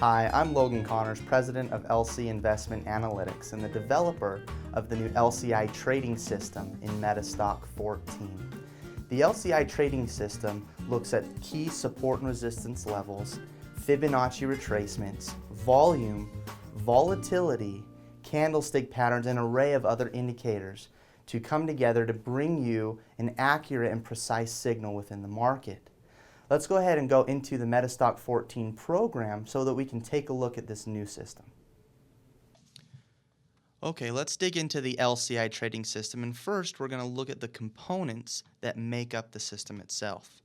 Hi, I'm Logan Connors, President of LC Investment Analytics and the developer of the new LCI trading system in MetaStock 14. The LCI trading system looks at key support and resistance levels, Fibonacci retracements, volume, volatility, candlestick patterns, and an array of other indicators to come together to bring you an accurate and precise signal within the market. Let's go ahead and go into the MetaStock 14 program so that we can take a look at this new system. Okay, let's dig into the LCI trading system, and first we're going to look at the components that make up the system itself.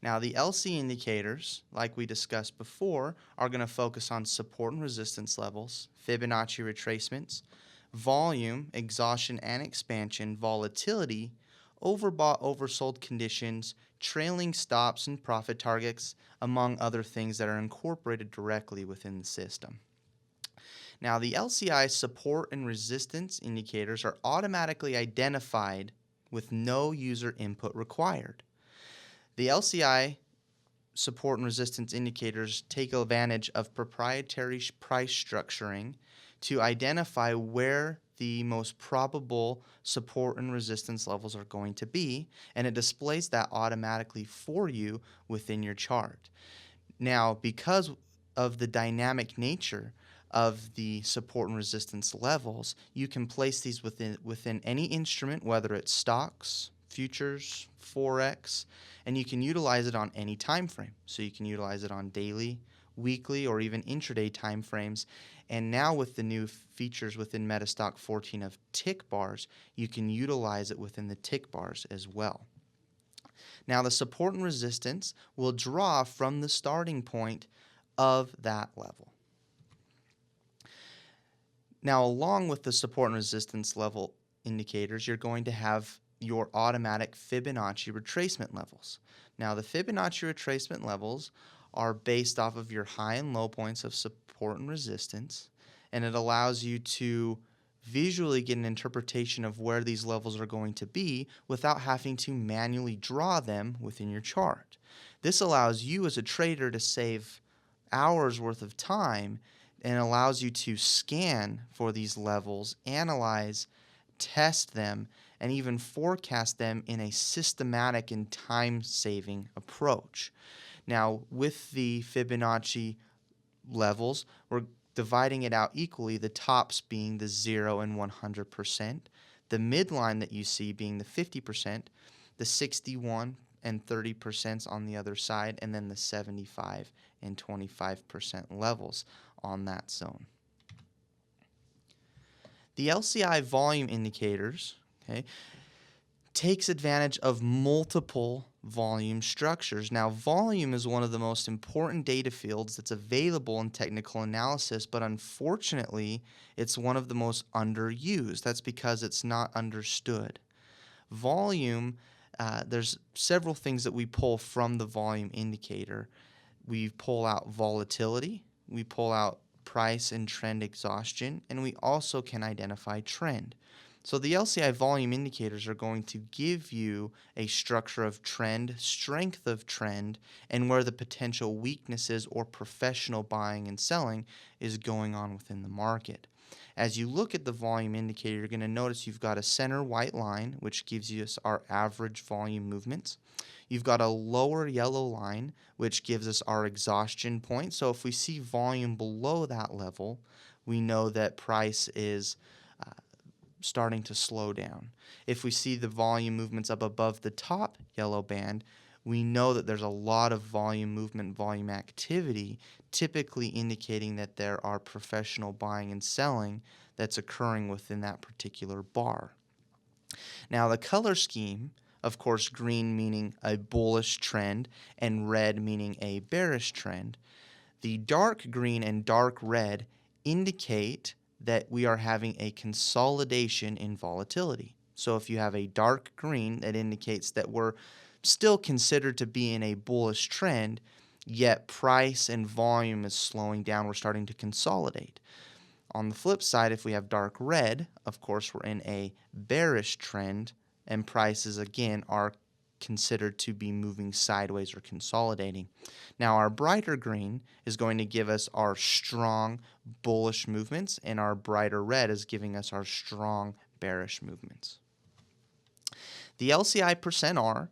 Now, the LC indicators, like we discussed before, are going to focus on support and resistance levels, Fibonacci retracements, volume, exhaustion and expansion, volatility, overbought, oversold conditions, trailing stops and profit targets, among other things that are incorporated directly within the system. Now, the LCI support and resistance indicators are automatically identified with no user input required. The LCI support and resistance indicators take advantage of proprietary price structuring to identify where the most probable support and resistance levels are going to be, and it displays that automatically for you within your chart. Now, because of the dynamic nature of the support and resistance levels, you can place these within any instrument, whether it's stocks, futures, forex, and you can utilize it on any time frame. So you can utilize it on daily, weekly, or even intraday time frames. And now with the new features within MetaStock 14 of tick bars, you can utilize it within the tick bars as well. Now, the support and resistance will draw from the starting point of that level. Now, along with the support and resistance level indicators, you're going to have your automatic Fibonacci retracement levels. Now, the Fibonacci retracement levels are based off of your high and low points of support and resistance, and it allows you to visually get an interpretation of where these levels are going to be without having to manually draw them within your chart. This allows you as a trader to save hours worth of time and allows you to scan for these levels, analyze, test them, and even forecast them in a systematic and time-saving approach. Now, with the Fibonacci levels, we're dividing it out equally, the tops being the 0 and 100%, the midline that you see being the 50%, the 61 and 30% on the other side, and then the 75 and 25% levels on that zone. The LCI volume indicators, takes advantage of multiple volume structures. Now, volume is one of the most important data fields that's available in technical analysis, but unfortunately, it's one of the most underused. That's because it's not understood. Volume, there's several things that we pull from the volume indicator. We pull out volatility, we pull out price and trend exhaustion, and we also can identify trend. So the LCI volume indicators are going to give you a structure of trend, strength of trend, and where the potential weaknesses or professional buying and selling is going on within the market. As you look at the volume indicator, you're going to notice you've got a center white line, which gives us our average volume movements. You've got a lower yellow line, which gives us our exhaustion point. So if we see volume below that level, we know that price is starting to slow down. If we see the volume movements up above the top yellow band, we know that there's a lot of volume movement, volume activity, typically indicating that there are professional buying and selling that's occurring within that particular bar. Now, the color scheme, of course, green meaning a bullish trend and red meaning a bearish trend. The dark green and dark red indicate that we are having a consolidation in volatility. So if you have a dark green, that indicates that we're still considered to be in a bullish trend, yet price and volume is slowing down. We're starting to consolidate. On the flip side, if we have dark red, of course, we're in a bearish trend, and prices, again, are considered to be moving sideways or consolidating. Now, our brighter green is going to give us our strong bullish movements, and our brighter red is giving us our strong bearish movements. The LCI %R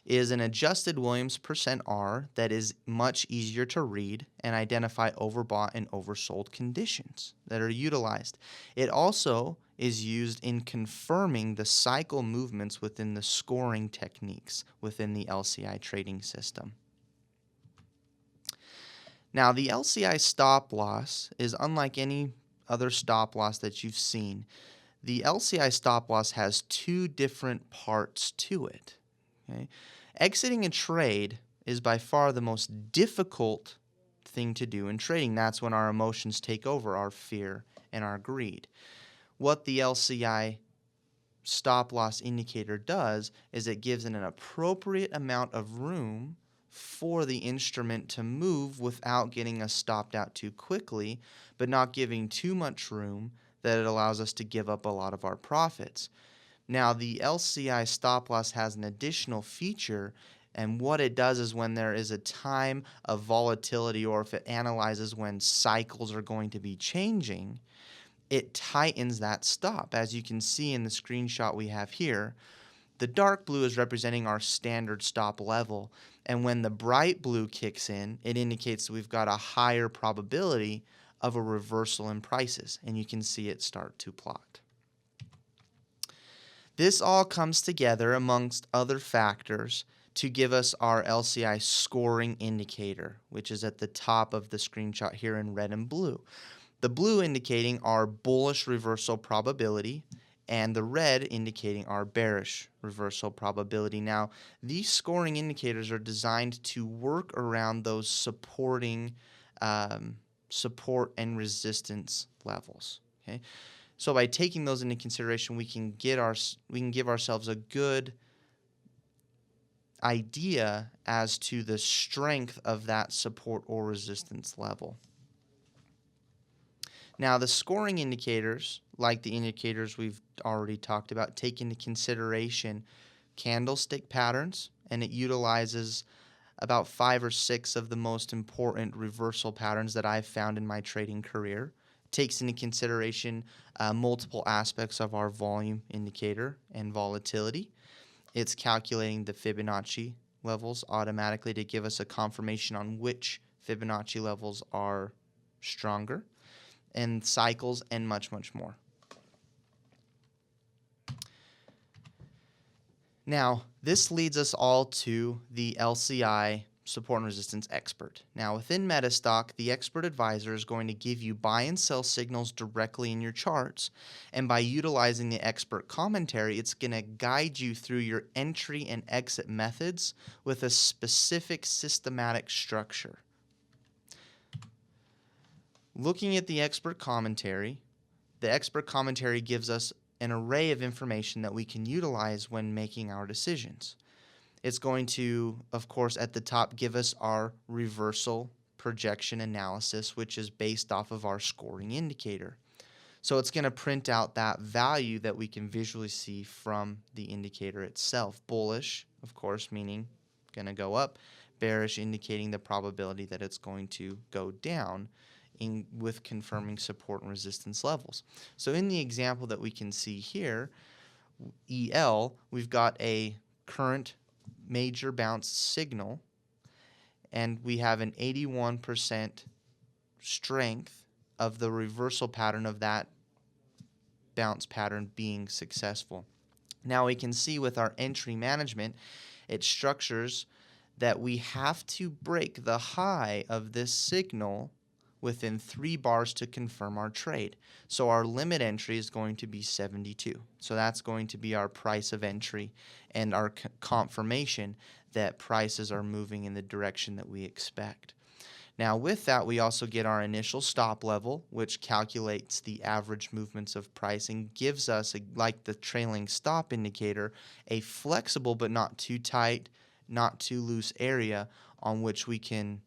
is an adjusted Williams %R that is much easier to read and identify overbought and oversold conditions that are utilized. It also is used in confirming the cycle movements within the scoring techniques within the LCI trading system. Now, the LCI stop loss is unlike any other stop loss that you've seen. The LCI stop loss has two different parts to it. Okay? Exiting a trade is by far the most difficult thing to do in trading. That's when our emotions take over, our fear and our greed. What the LCI stop loss indicator does is it gives an appropriate amount of room for the instrument to move without getting us stopped out too quickly, but not giving too much room that it allows us to give up a lot of our profits. Now, the LCI stop loss has an additional feature, and what it does is when there is a time of volatility, or if it analyzes when cycles are going to be changing, it tightens that stop. As you can see in the screenshot we have here, the dark blue is representing our standard stop level, and when the bright blue kicks in, it indicates that we've got a higher probability of a reversal in prices, and you can see it start to plot. This all comes together amongst other factors to give us our LCI scoring indicator, which is at the top of the screenshot here in red and blue. The blue indicating our bullish reversal probability, and the red indicating our bearish reversal probability. Now, these scoring indicators are designed to work around those supporting support and resistance levels. Okay, so by taking those into consideration, we can give ourselves a good idea as to the strength of that support or resistance level. Now, the scoring indicators, like the indicators we've already talked about, take into consideration candlestick patterns, and it utilizes about 5 or 6 of the most important reversal patterns that I've found in my trading career. It takes into consideration multiple aspects of our volume indicator and volatility. It's calculating the Fibonacci levels automatically to give us a confirmation on which Fibonacci levels are stronger, and cycles, and much, much more. Now, this leads us all to the LCI support and resistance expert. Now, within MetaStock, the expert advisor is going to give you buy and sell signals directly in your charts, and by utilizing the expert commentary, it's going to guide you through your entry and exit methods with a specific systematic structure. Looking at the expert commentary gives us an array of information that we can utilize when making our decisions. It's going to, of course, at the top give us our reversal projection analysis, which is based off of our scoring indicator. So it's going to print out that value that we can visually see from the indicator itself. Bullish, of course, meaning going to go up. Bearish, indicating the probability that it's going to go down, with confirming support and resistance levels. So in the example that we can see here, EL, we've got a current major bounce signal, and we have an 81% strength of the reversal pattern of that bounce pattern being successful. Now we can see with our entry management, it structures that we have to break the high of this signal within 3 bars to confirm our trade. So our limit entry is going to be 72. So that's going to be our price of entry and our confirmation that prices are moving in the direction that we expect. Now with that, we also get our initial stop level, which calculates the average movements of price and gives us, like the trailing stop indicator, a flexible but not too tight, not too loose area on which we can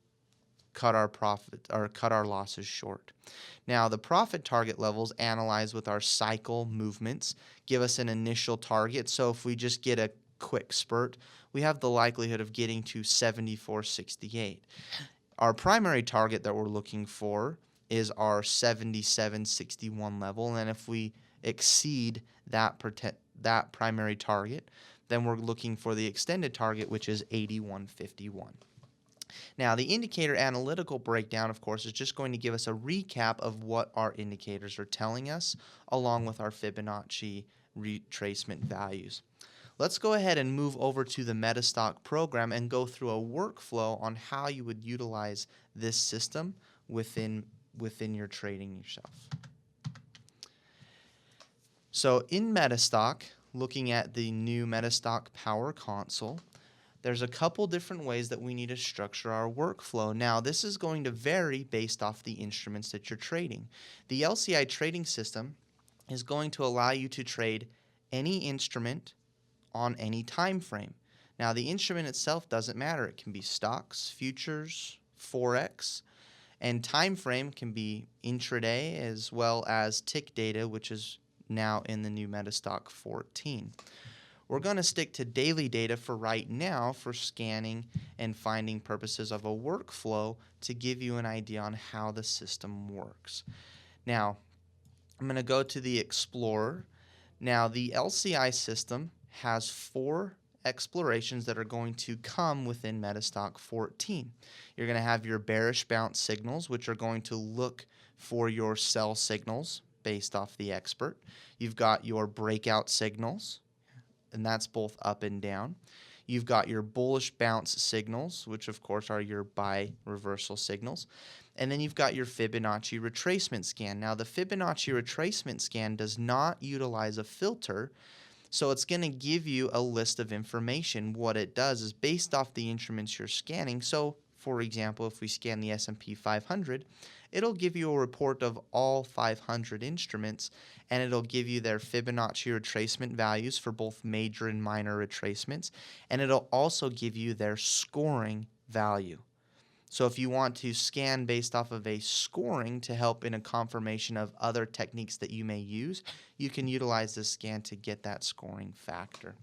cut our profit or cut our losses short. Now, the profit target levels analyzed with our cycle movements give us an initial target. So if we just get a quick spurt, we have the likelihood of getting to 74.68. Our primary target that we're looking for is our 77.61 level, and if we exceed that primary target, then we're looking for the extended target, which is 81.51. Now, the indicator analytical breakdown, of course, is just going to give us a recap of what our indicators are telling us, along with our Fibonacci retracement values. Let's go ahead and move over to the MetaStock program and go through a workflow on how you would utilize this system within your trading yourself. So in MetaStock, looking at the new MetaStock Power Console, there's a couple different ways that we need to structure our workflow. Now, this is going to vary based off the instruments that you're trading. The LCI trading system is going to allow you to trade any instrument on any time frame. Now, the instrument itself doesn't matter. It can be stocks, futures, forex, and time frame can be intraday as well as tick data, which is now in the new MetaStock 14. We're going to stick to daily data for right now for scanning and finding purposes of a workflow to give you an idea on how the system works. Now, I'm going to go to the Explorer. Now, the LCI system has 4 explorations that are going to come within MetaStock 14. You're going to have your bearish bounce signals, which are going to look for your sell signals based off the expert. You've got your breakout signals, and that's both up and down. You've got your bullish bounce signals, which of course are your buy reversal signals. And then you've got your Fibonacci retracement scan. Now, the Fibonacci retracement scan does not utilize a filter, so it's going to give you a list of information. What it does is based off the instruments you're scanning. So, for example, if we scan the S&P 500, it'll give you a report of all 500 instruments, and it'll give you their Fibonacci retracement values for both major and minor retracements, and it'll also give you their scoring value. So if you want to scan based off of a scoring to help in a confirmation of other techniques that you may use, you can utilize this scan to get that scoring factor.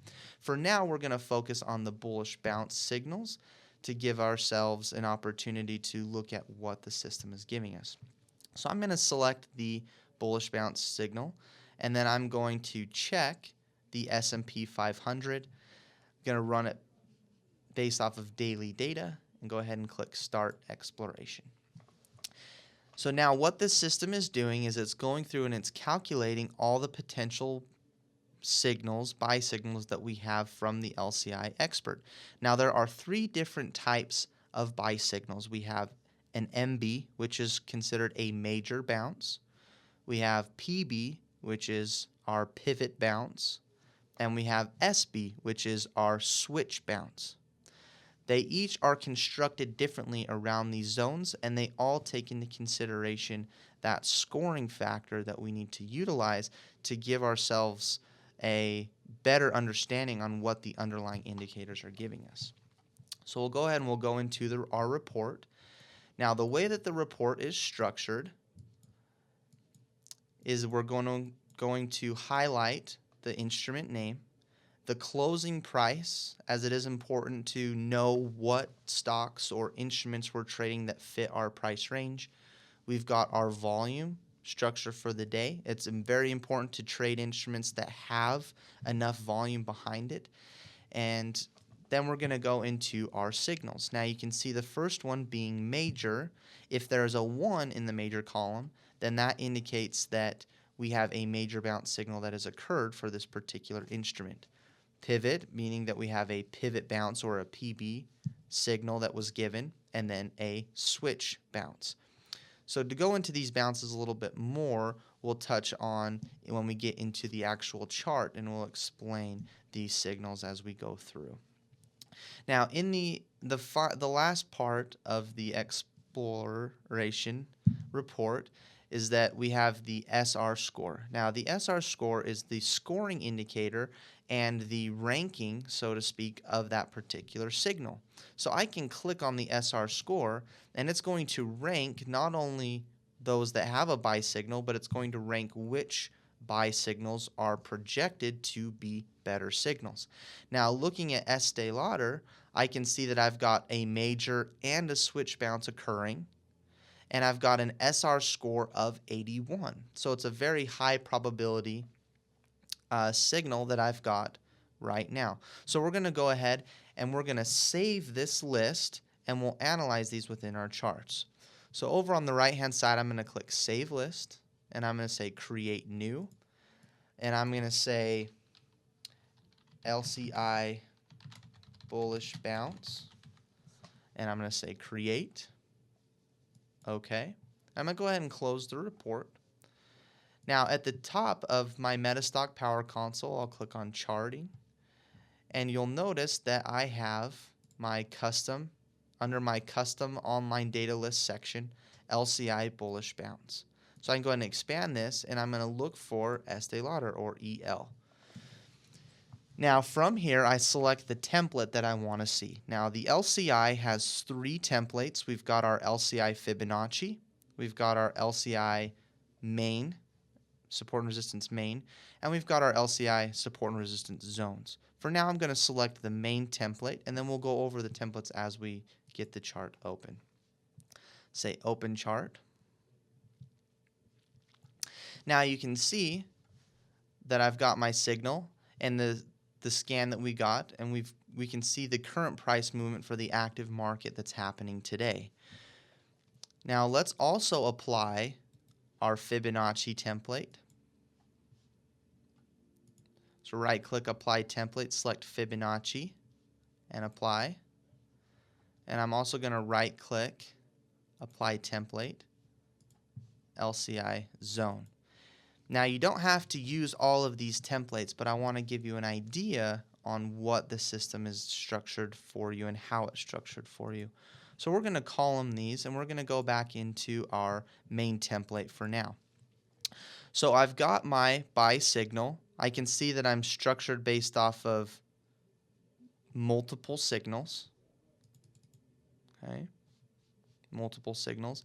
For now, we're going to focus on the bullish bounce signals to give ourselves an opportunity to look at what the system is giving us. So I'm going to select the bullish bounce signal, and then I'm going to check the S&P 500. I'm going to run it based off of daily data and go ahead and click Start Exploration. So now what this system is doing is it's going through and it's calculating all the potential signals, buy signals that we have from the LCI expert. Now there are 3 different types of buy signals. We have an MB, which is considered a major bounce. We have PB, which is our pivot bounce. And we have SB, which is our switch bounce. They each are constructed differently around these zones, and they all take into consideration that scoring factor that we need to utilize to give ourselves a better understanding on what the underlying indicators are giving us. So we'll go ahead and we'll go into our report. Now, the way that the report is structured is we're going to highlight the instrument name, the closing price, as it is important to know what stocks or instruments we're trading that fit our price range. We've got our volume structure for the day. It's very important to trade instruments that have enough volume behind it. And then we're going to go into our signals. Now you can see the first one being major. If there's a 1 in the major column, then that indicates that we have a major bounce signal that has occurred for this particular instrument. Pivot, meaning that we have a pivot bounce or a PB signal that was given, and then a switch bounce. So to go into these bounces a little bit more, we'll touch on when we get into the actual chart, and we'll explain these signals as we go through. Now, in the last part of the exploration report is that we have the SR score. Now, the SR score is the scoring indicator and the ranking, so to speak, of that particular signal. So I can click on the SR score, and it's going to rank not only those that have a buy signal, but it's going to rank which buy signals are projected to be better signals. Now, looking at Estee Lauder, I can see that I've got a major and a switch bounce occurring, and I've got an SR score of 81. So it's a very high probability signal that I've got right now. So we're going to go ahead and we're going to save this list, and we'll analyze these within our charts. So over on the right-hand side, I'm going to click Save List, and I'm going to say Create New, and I'm going to say LCI Bullish Bounce, and I'm going to say Create. Okay. I'm going to go ahead and close the report. Now, at the top of my MetaStock Power Console, I'll click on Charting, and you'll notice that I have my custom, under my Custom Online Data List section, LCI Bullish Bounce. So I can go ahead and expand this, and I'm going to look for Estee Lauder, or EL. Now, from here, I select the template that I want to see. Now, the LCI has 3 templates. We've got our LCI Fibonacci, we've got our LCI main, support and resistance main, and we've got our LCI support and resistance zones. For now, I'm going to select the main template, and then we'll go over the templates as we get the chart open. Say Open Chart. Now you can see that I've got my signal and the scan that we got, and we can see the current price movement for the active market that's happening today. Now let's also apply our Fibonacci template. So right-click Apply Template, select Fibonacci, and apply. And I'm also going to right-click Apply Template, LCI Zone. Now, you don't have to use all of these templates, but I want to give you an idea on what the system is structured for you and how it's structured for you. So we're going to column these, and we're going to go back into our main template for now. So I've got my buy signal. I can see that I'm structured based off of multiple signals. Okay, multiple signals.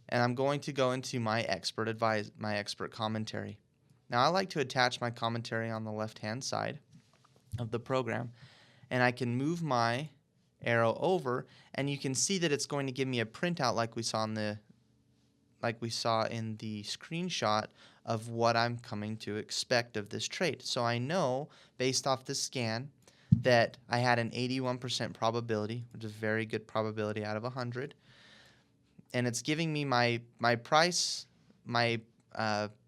And I'm going to go into my expert commentary. Now I like to attach my commentary on the left-hand side of the program, and I can move my arrow over, and you can see that it's going to give me a printout like we saw in the screenshot of what I'm coming to expect of this trade. So I know based off the scan that I had an 81% probability, which is a very good probability out of 100. And it's giving me my price. My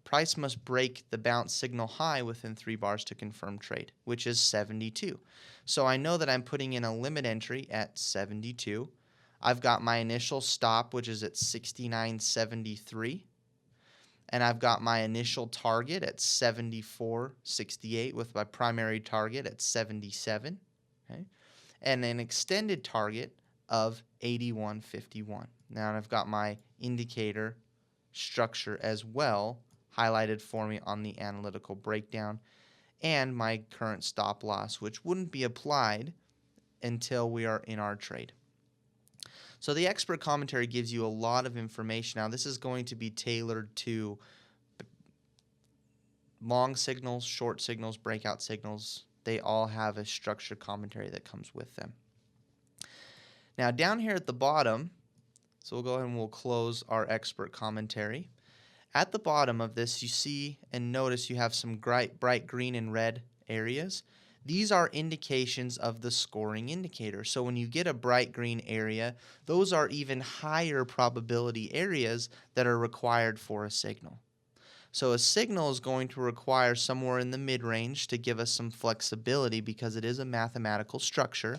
price must break the bounce signal high within 3 bars to confirm trade, which is 72. So I know that I'm putting in a limit entry at 72. I've got my initial stop, which is at 69.73. And I've got my initial target at 74.68 with my primary target at 77. Okay? And an extended target of 81.51. Now I've got my indicator structure as well highlighted for me on the analytical breakdown, and my current stop loss, which wouldn't be applied until we are in our trade. So the expert commentary gives you a lot of information. Now this is going to be tailored to long signals, short signals, breakout signals. They all have a structured commentary that comes with them. Now down here at the bottom, so we'll go ahead and we'll close our expert commentary. At the bottom of this, you see and notice you have some bright green and red areas. These are indications of the scoring indicator. So when you get a bright green area, those are even higher probability areas that are required for a signal. So a signal is going to require somewhere in the mid-range to give us some flexibility because it is a mathematical structure.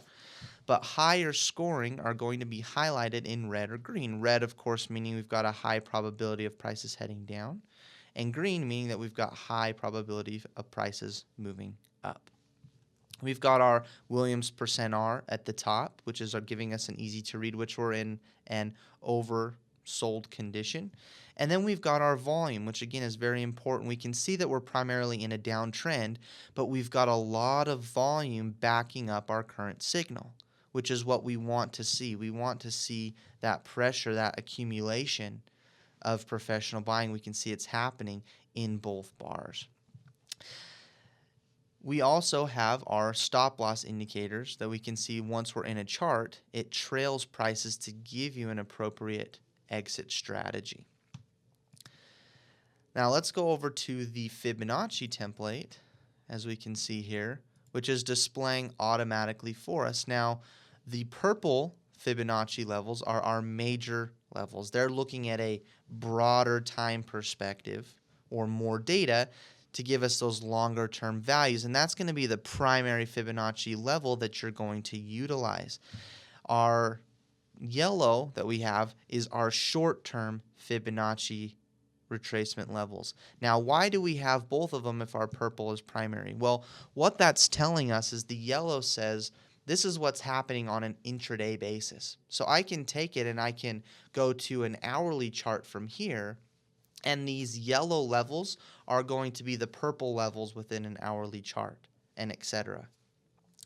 But higher scoring are going to be highlighted in red or green. Red, of course, meaning we've got a high probability of prices heading down, and green meaning that we've got high probability of prices moving up. We've got our Williams %R at the top, which is giving us an easy to read, which we're in an oversold condition. And then we've got our volume, which again is very important. We can see that we're primarily in a downtrend, but we've got a lot of volume backing up our current signal, which is what we want to see. We want to see that pressure, that accumulation of professional buying, we can see it's happening in both bars. We also have our stop loss indicators that we can see once we're in a chart, it trails prices to give you an appropriate exit strategy. Now let's go over to the Fibonacci template, as we can see here, which is displaying automatically for us. Now, the purple Fibonacci levels are our major levels. They're looking at a broader time perspective or more data to give us those longer term values, and that's going to be the primary Fibonacci level that you're going to utilize. Our yellow that we have is our short-term Fibonacci retracement levels. Now, why do we have both of them if our purple is primary? Well, what that's telling us is the yellow says this is what's happening on an intraday basis. So I can take it and I can go to an hourly chart from here, and these yellow levels are going to be the purple levels within an hourly chart, and etc.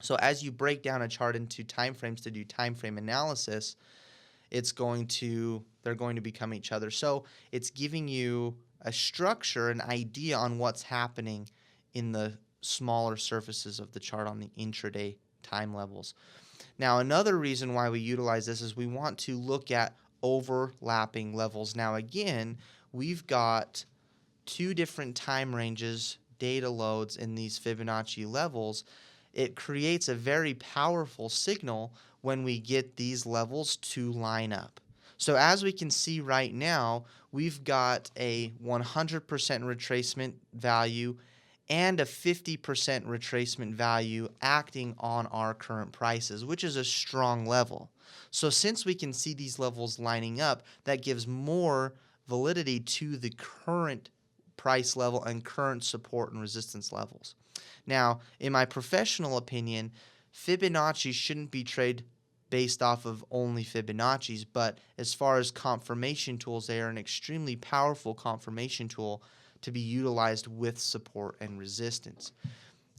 So as you break down a chart into time frames to do time frame analysis, they're going to become each other. So it's giving you a structure, an idea on what's happening in the smaller surfaces of the chart on the intraday time levels. Now, another reason why we utilize this is we want to look at overlapping levels. Now, again, we've got two different time ranges, data loads in these Fibonacci levels. It creates a very powerful signal when we get these levels to line up. So as we can see right now, we've got a 100% retracement value and a 50% retracement value acting on our current prices, which is a strong level. So since we can see these levels lining up, that gives more validity to the current price level and current support and resistance levels. Now, in my professional opinion, Fibonacci shouldn't be traded based off of only Fibonacci's, but as far as confirmation tools, they are an extremely powerful confirmation tool to be utilized with support and resistance.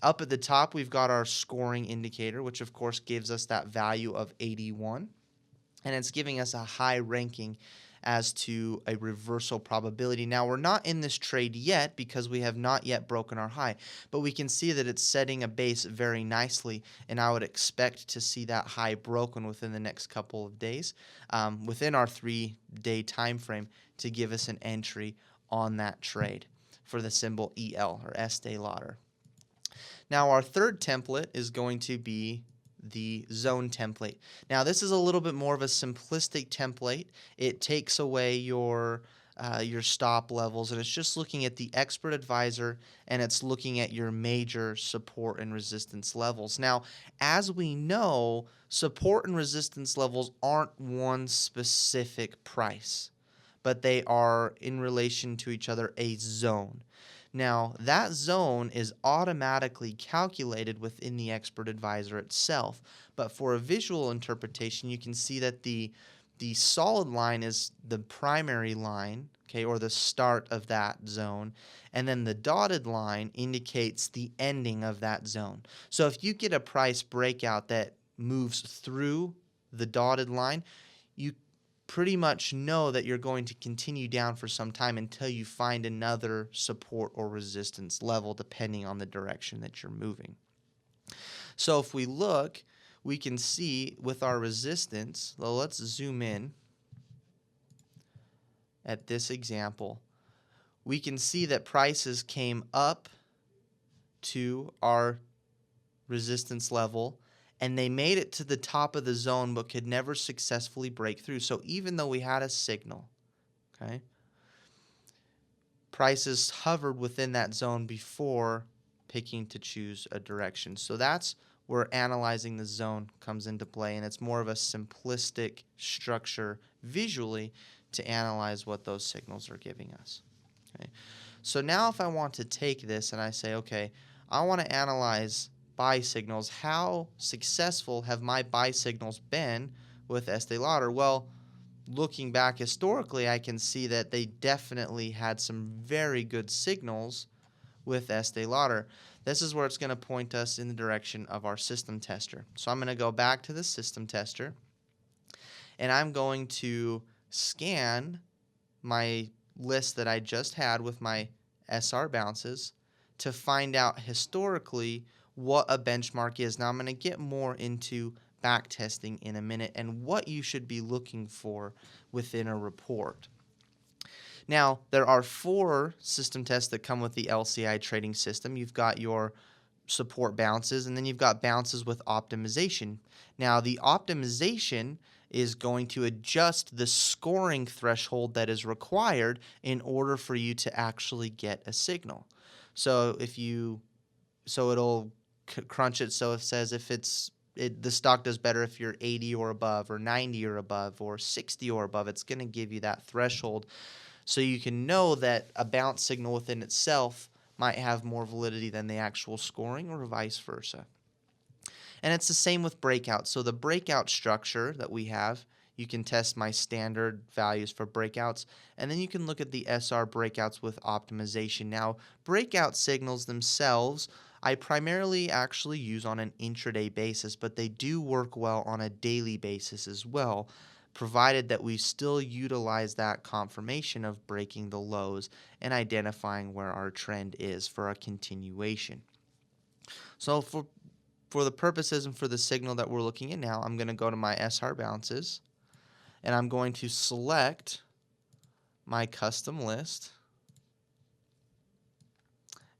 Up at the top, we've got our scoring indicator, which of course gives us that value of 81, and it's giving us a high ranking as to a reversal probability. Now, we're not in this trade yet because we have not yet broken our high, but we can see that it's setting a base very nicely, and I would expect to see that high broken within the next couple of days within our 3-day time frame to give us an entry on that trade for the symbol EL or Estee Lauder. Now, our third template is going to be the zone template. Now, this is a little bit more of a simplistic template. It takes away your stop levels, and it's just looking at the expert advisor, and it's looking at your major support and resistance levels. Now, as we know, support and resistance levels aren't one specific price, but they are in relation to each other a zone. Now, that zone is automatically calculated within the expert advisor itself, but for a visual interpretation, you can see that the solid line is the primary line, okay, or the start of that zone, and then the dotted line indicates the ending of that zone. So if you get a price breakout that moves through the dotted line, you pretty much know that you're going to continue down for some time until you find another support or resistance level depending on the direction that you're moving. So if we look, we can see with our resistance, well, let's zoom in at this example. We can see that prices came up to our resistance level, and they made it to the top of the zone but could never successfully break through. So even though we had a signal, okay, prices hovered within that zone before picking to choose a direction. So that's where analyzing the zone comes into play, and it's more of a simplistic structure visually to analyze what those signals are giving us. Okay. So now if I want to take this and I say, okay, I want to analyze buy signals. How successful have my buy signals been with Estee Lauder? Well, looking back historically, I can see that they definitely had some very good signals with Estee Lauder. This is where it's going to point us in the direction of our system tester. So I'm going to go back to the system tester, and I'm going to scan my list that I just had with my SR bounces to find out historically what a benchmark is. Now I'm going to get more into back testing in a minute and what you should be looking for within a report. Now, there are 4 system tests that come with the LCI trading system. You've got your support bounces, and then you've got bounces with optimization. Now, the optimization is going to adjust the scoring threshold that is required in order for you to actually get a signal. So it'll crunch it so it says if the stock does better if you're 80 or above, or 90 or above, or 60 or above. It's going to give you that threshold so you can know that a bounce signal within itself might have more validity than the actual scoring, or vice versa. And it's the same with breakouts. So the breakout structure that we have, you can test my standard values for breakouts, and then you can look at the SR breakouts with optimization. Now, breakout signals themselves, I primarily actually use on an intraday basis, but they do work well on a daily basis as well, provided that we still utilize that confirmation of breaking the lows and identifying where our trend is for a continuation. So for the purposes and for the signal that we're looking at now, I'm going to go to my SR bounces, and I'm going to select my custom list.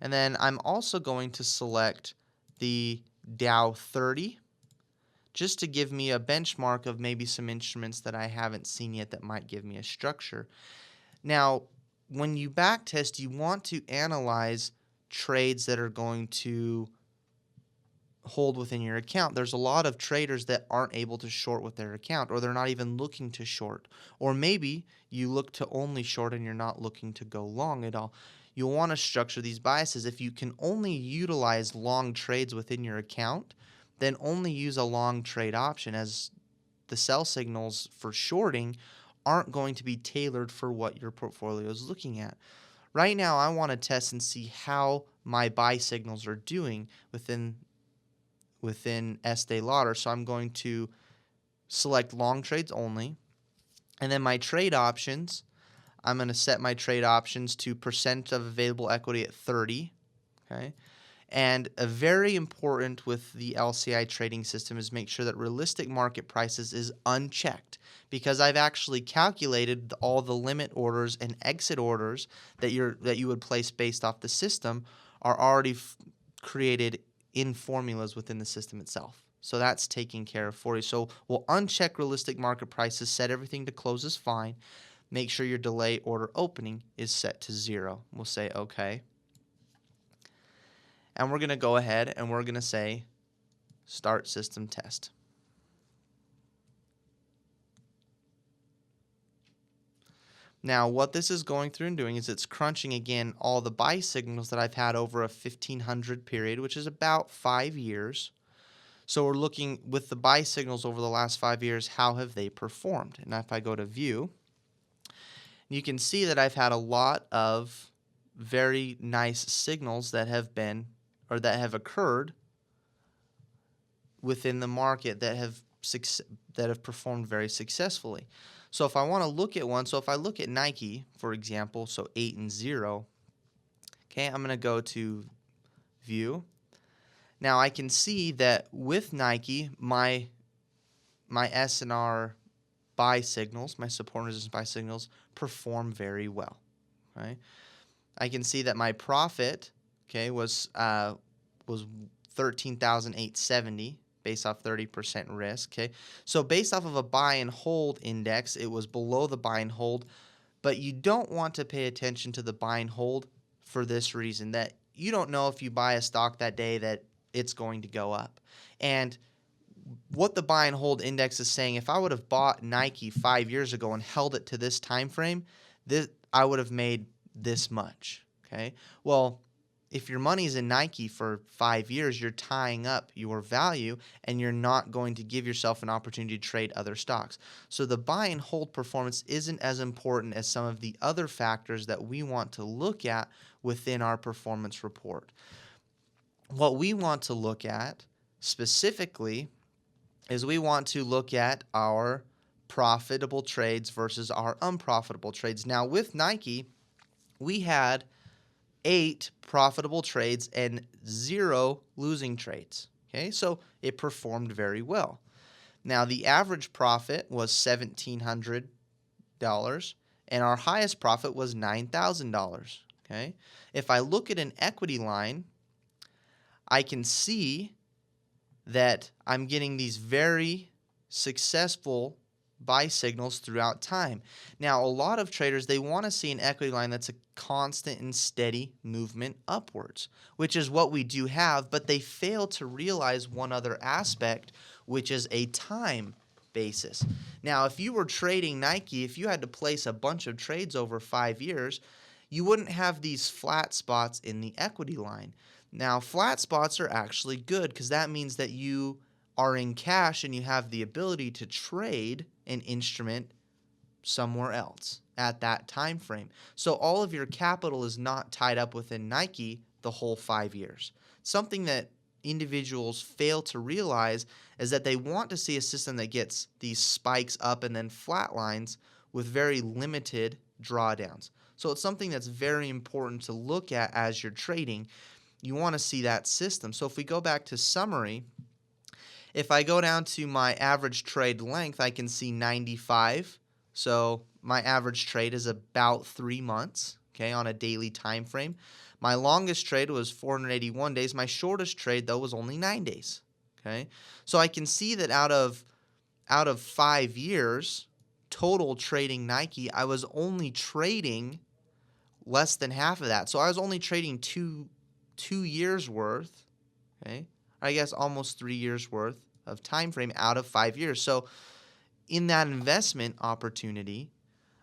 And then I'm also going to select the Dow 30, just to give me a benchmark of maybe some instruments that I haven't seen yet that might give me a structure. Now, when you backtest, you want to analyze trades that are going to hold within your account. There's a lot of traders that aren't able to short with their account, or they're not even looking to short. Or maybe you look to only short and you're not looking to go long at all. You'll want to structure these biases. If you can only utilize long trades within your account, then only use a long trade option, as the sell signals for shorting aren't going to be tailored for what your portfolio is looking at. Right now, I want to test and see how my buy signals are doing within Estee Lauder. So I'm going to select long trades only. And then my trade options, I'm going to set my trade options to percent of available equity at 30. Okay. And a very important with the LCI trading system is make sure that realistic market prices is unchecked, because I've actually calculated all the limit orders and exit orders that you would place based off the system are already created in formulas within the system itself. So that's taken care of for you. So we'll uncheck realistic market prices, set everything to close is fine. Make sure your delay order opening is set to 0. We'll say OK. And we're going to go ahead and we're going to say start system test. Now, what this is going through and doing is it's crunching again all the buy signals that I've had over a 1500 period, which is about 5 years. So we're looking with the buy signals over the last 5 years, how have they performed? And if I go to view, you can see that I've had a lot of very nice signals that have been, or that have occurred within the market that have performed very successfully. So if I want to look at one, so if I look at Nike, for example, so 8 and 0, okay, I'm going to go to view. Now I can see that with Nike, my S&R buy signals, my support and resistance buy signals, perform very well. Okay, I can see that my profit, okay, was 13,870 based off 30% risk. Okay, so based off of a buy and hold index, it was below the buy and hold, but you don't want to pay attention to the buy and hold for this reason, that you don't know if you buy a stock that day that it's going to go up. And what the buy and hold index is saying, if I would have bought Nike 5 years ago and held it to this time frame, I would have made this much. Okay, well, if your money's in Nike for 5 years, you're tying up your value and you're not going to give yourself an opportunity to trade other stocks. So the buy and hold performance isn't as important as some of the other factors that we want to look at within our performance report. What we want to look at specifically is we want to look at our profitable trades versus our unprofitable trades. Now, with Nike, we had 8 profitable trades and 0 losing trades. Okay, so it performed very well. Now, the average profit was $1,700, and our highest profit was $9,000. Okay, if I look at an equity line, I can see that I'm getting these very successful buy signals throughout time. Now, a lot of traders, they want to see an equity line that's a constant and steady movement upwards, which is what we do have, but they fail to realize one other aspect, which is a time basis. Now, if you were trading Nike, if you had to place a bunch of trades over 5 years, you wouldn't have these flat spots in the equity line. Now, flat spots are actually good because that means that you are in cash and you have the ability to trade an instrument somewhere else at that time frame. So all of your capital is not tied up within Nike the whole 5 years. Something that individuals fail to realize is that they want to see a system that gets these spikes up and then flat lines with very limited drawdowns. So it's something that's very important to look at as you're trading. You want to see that system. So if we go back to summary, if I go down to my average trade length, I can see 95. So my average trade is about 3 months, okay, on a daily time frame. My longest trade was 481 days. My shortest trade, though, was only 9 days, okay? So I can see that out of 5 years total trading Nike, I was only trading less than half of that. So I was only trading two years worth, okay? I guess almost 3 years worth of time frame out of 5 years. So in that investment opportunity,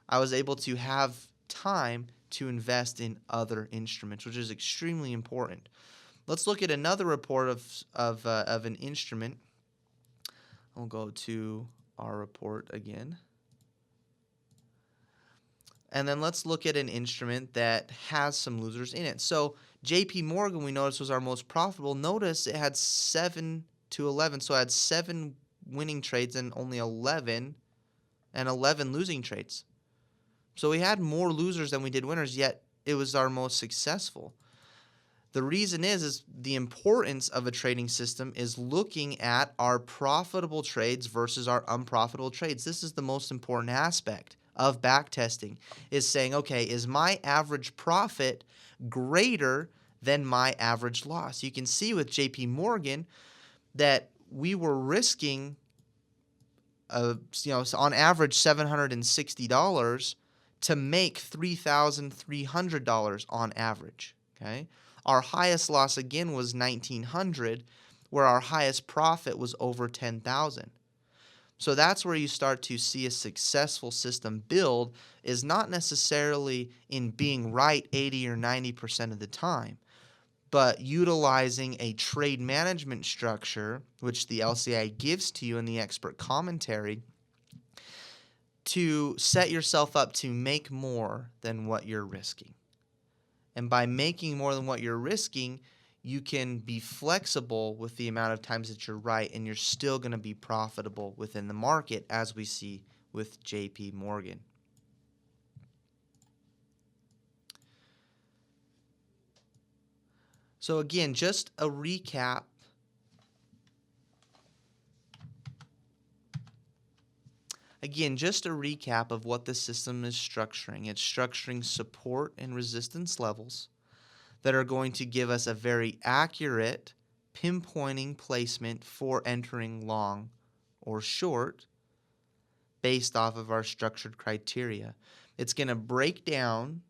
I was able to have time to invest in other instruments, which is extremely important. Let's look at another report of an instrument. I'll go to our report again. And then let's look at an instrument that has some losers in it. So JP Morgan, we noticed, was our most profitable. Notice it had 7 to 11. So it had 7 winning trades and only 11 losing trades. So we had more losers than we did winners, yet it was our most successful. The reason is the importance of a trading system is looking at our profitable trades versus our unprofitable trades. This is the most important aspect of backtesting, is saying, okay, is my average profit greater than my average loss? You can see with JP Morgan that we were risking, on average $760 to make $3,300 on average. Okay, our highest loss again was $1,900, where our highest profit was over $10,000. So that's where you start to see a successful system build, is not necessarily in being right 80 or 90% of the time, but utilizing a trade management structure, which the LCI gives to you in the expert commentary, to set yourself up to make more than what you're risking. And by making more than what you're risking, you can be flexible with the amount of times that you're right, and you're still going to be profitable within the market, as we see with JP Morgan. So again, just a recap. Of what the system is structuring. It's structuring support and resistance levels that are going to give us a very accurate pinpointing placement for entering long or short based off of our structured criteria. It's going to break down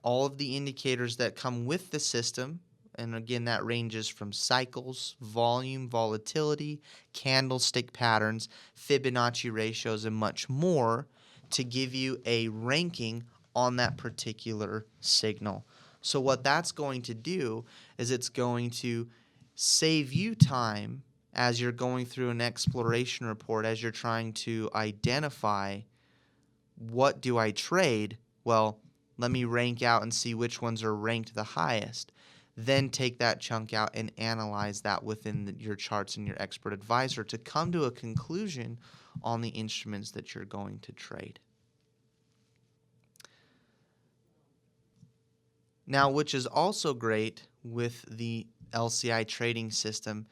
all of the indicators that come with the system. And again, that ranges from cycles, volume, volatility, candlestick patterns, Fibonacci ratios, and much more to give you a ranking on that particular signal. So what that's going to do is it's going to save you time as you're going through an exploration report, as you're trying to identify, what do I trade? Well, let me rank out and see which ones are ranked the highest. then take that chunk out and analyze that within your charts and your expert advisor to come to a conclusion on the instruments that you're going to trade. Now, which is also great with the LCI trading system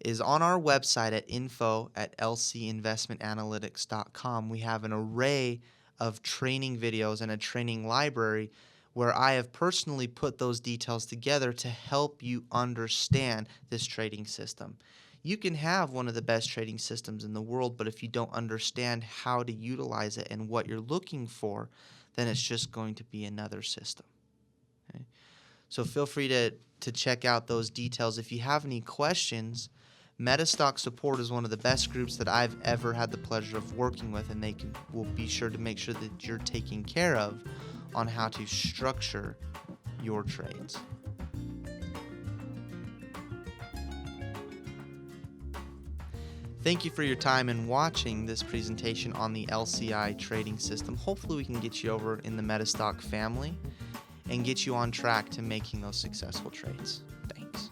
is on our website at info@lcinvestmentanalytics.com. We have an array of training videos and a training library where I have personally put those details together to help you understand this trading system. You can have one of the best trading systems in the world, but if you don't understand how to utilize it and what you're looking for, then it's just going to be another system. Okay? So feel free to check out those details. If you have any questions, MetaStock Support is one of the best groups that I've ever had the pleasure of working with, and will be sure to make sure that you're taken care of on how to structure your trades. Thank you for your time in watching this presentation on the LCI trading system. Hopefully we can get you over in the MetaStock family and get you on track to making those successful trades. Thanks.